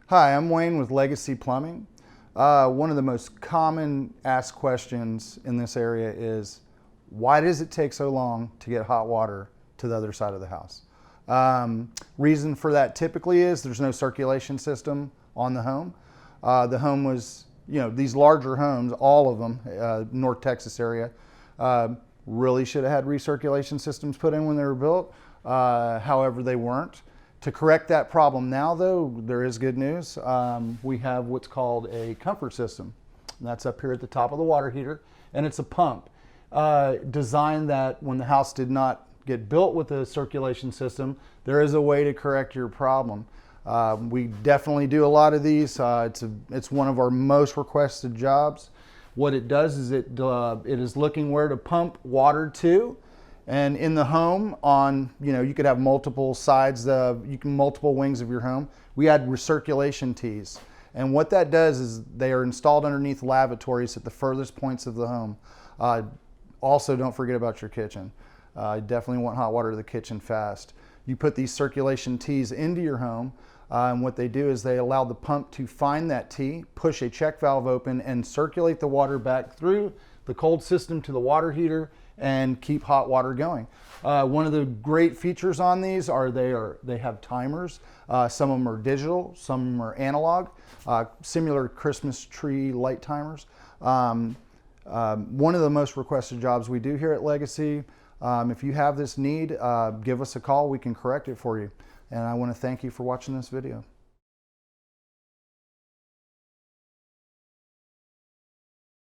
Hi, I'm Wayne with Legacy Plumbing. One of the most common asked questions in this area is, why does it take so long to get hot water to the other side of the house? Reason for that typically is there's no circulation system on the home. The home was, these larger homes, all of them, North Texas area, really should have had recirculation systems put in when they were built. However, they weren't. To correct that problem now, though, there is good news. We have what's called a comfort system. And that's up here at the top of the water heater, and it's a pump designed that when the house did not get built with a circulation system, there is a way to correct your problem. We definitely do a lot of these. It's one of our most requested jobs. What it does is it is looking where to pump water to. And in the home, you could have multiple sides, multiple wings of your home. We add recirculation tees. And what that does is they are installed underneath lavatories at the furthest points of the home. Also, don't forget about your kitchen. You definitely want hot water to the kitchen fast. You put these circulation tees into your home, and what they do is they allow the pump to find that tee, push a check valve open, and circulate the water back through the cold system to the water heater and keep hot water going. One of the great features on these are they have timers. Some of them are digital, some of them are analog, similar to Christmas tree light timers. One of the most requested jobs we do here at Legacy. If you have this need, give us a call. We can correct it for you. And I want to thank you for watching this video.